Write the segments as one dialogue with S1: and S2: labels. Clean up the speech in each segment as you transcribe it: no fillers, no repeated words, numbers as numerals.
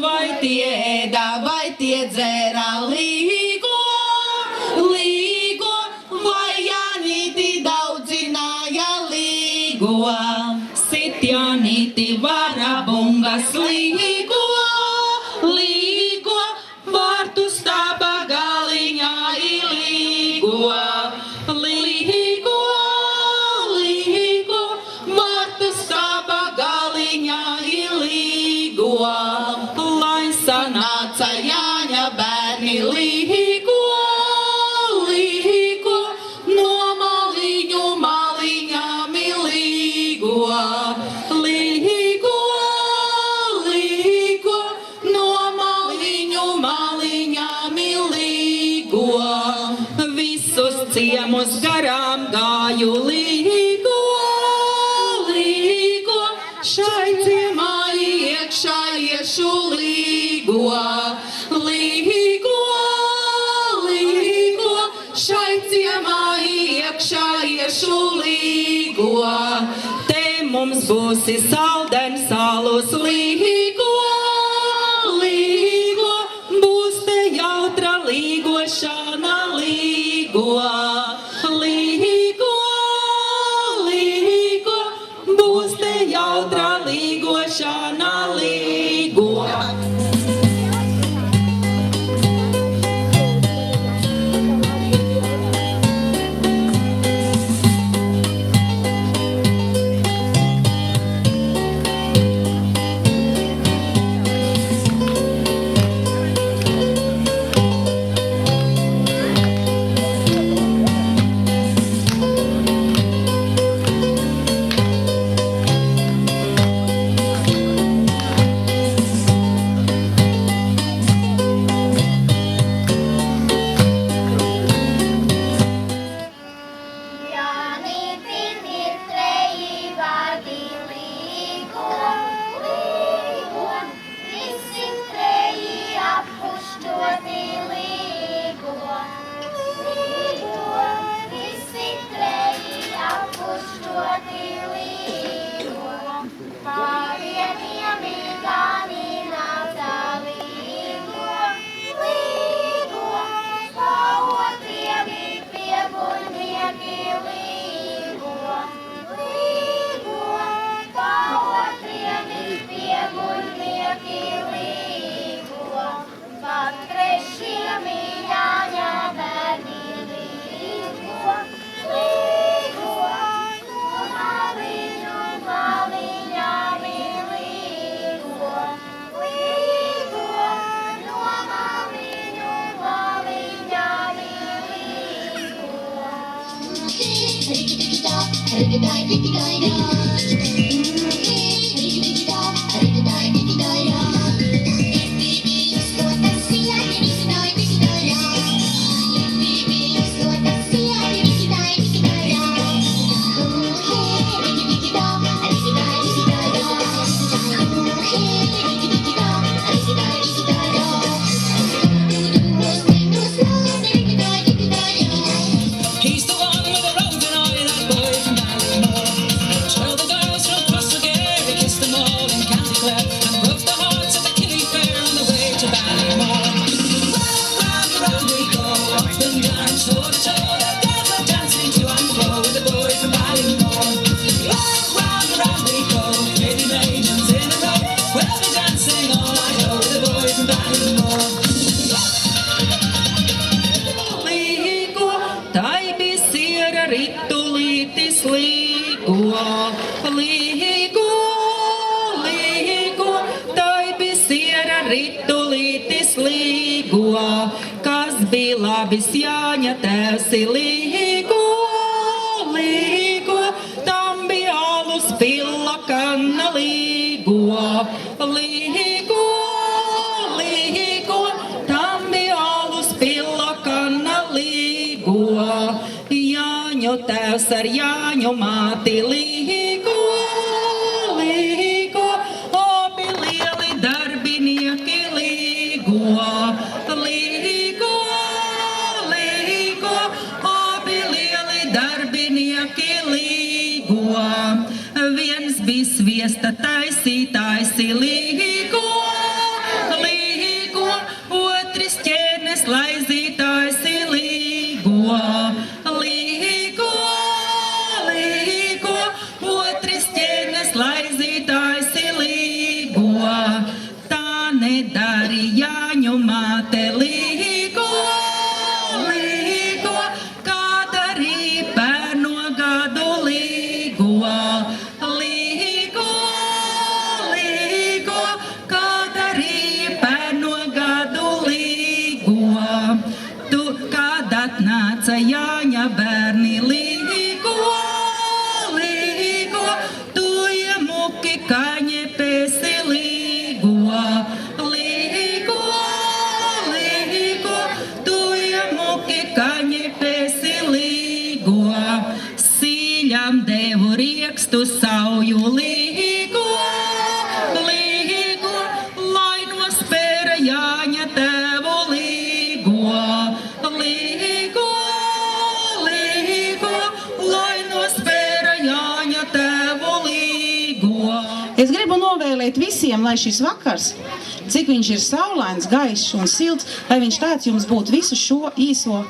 S1: Vai tie ēda, vai tie dzērā līgo, līgo, vai Janīti daudzināja līgo, Sitjanīti varabungas līgo, līgo, vārtu staba galiņā līgo, līgo, līgo, vārtu staba galiņā līgo. Sanāca Jāņa bērni līgo, līgo, no maliņu maliņām līgo, līgo, līgo, no maliņu maliņām līgo. Visus ciemus garām gāju līgo, līgo, šai ciemā iekšā iešu līgo, līgo, līgo, šai ciemā iekšā iešu līgo. Te mums būsi saldens salus līgo, līgo, būs te jautra līgošana līgo, līgo, līgo, būs te jautra līgošana līgo. He's the one with the rose and eye, that boy from Ballymore. Tell the girls from Crossagary, kiss them all in County Clare, and broke the hearts of the Killie Fair on the way to Ballymore. Round, round we go, up and down, toe to toe, together dancing to and fro with the boy from Ballymore. Round we go, 80 maidens in a row, we'll be dancing all night long with the boy from Ballymore. Ritulītis līgo, līgo, līgo, tai bija siera ritulītis līgo, kas bija labis Jāņa tēvs līgo, līgo, tam bija alus pilla kanna līgo, līgo, līgo, tam bija alus pilla
S2: tēvs ar Jāņu māti līgo, līgo, abi lieli darbinieki līgo, līgo, līgo, abi lieli darbinieki līgo. Viens bija sviesta taisītājs līgo, līgo, otrs ķēnes laizītājs līgo, līgo, līgo, otrs ķēnes laizītājs līgo. Tā nedarīja Jāņu māte līgo, līgo, kā darīja pērno gadu līgo, līgo, līgo, kā darīja pērno gadu līgo. Tu, kad atnāca Jāņa bērni līgo, līgo, tu iemuki kaņepēsi līgo, līgo, līgo, tu iemuki kaņepēsi līgo. Sīļam devu riekstu sauju līgo, līgo, lai nospēra Jāņa tēvu līgo, līgo, līgo, lai nospēra Jāņa tēvu līgo.
S3: Es gribu novēlēt visiem, lai šis vakars, cik viņš ir saulains, gaišs un silts, lai viņš tāds jums būtu visu šo īso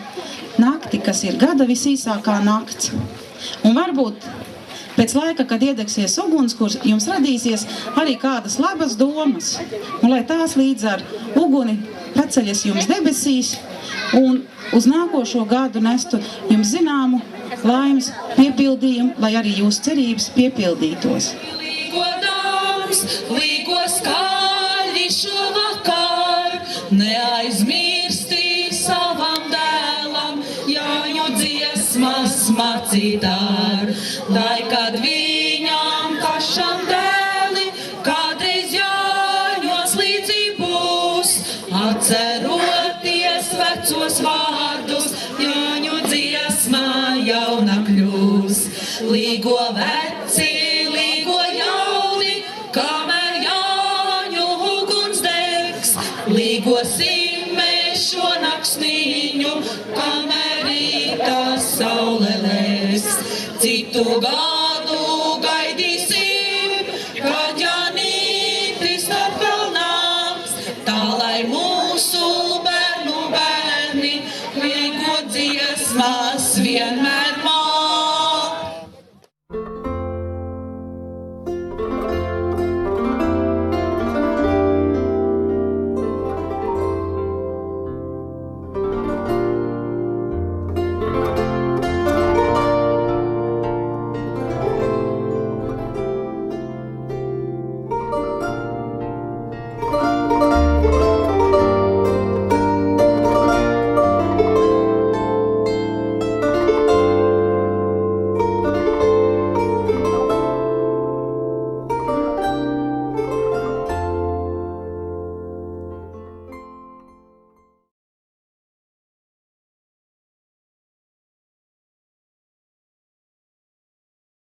S3: nakti, kas ir gada visīsākā nakts. Un varbūt pēc laika, kad iedegsies ugunskurs, jums radīsies arī kādas labas domas. Un lai tās līdz ar uguni paceļas jums debesīs un uz nākošo gadu nestu jums zināmu laimes piepildījumu, lai arī jūsu cerības piepildītos.
S1: Līgo dāms, līgo skaļi šovakar, neaizmirsti savam dēlam Jāņu dziesmas mācīt ar, lai kad viņam pašam dēli kādreiz Jāņos līdzi būs, atceroties vecos vārdus, Jāņu dziesmā jauna kļūs. Līgo veci, līgo jauni, kamēr Jāņu uguns degs, līgosim mēs šo naksniņu, kamēr rīta saule legs. Citu gadu gaidīsim, kad Jānītis atkal nāks, tā lai mūsu bērnu bērni līgo dziesmās vienmēr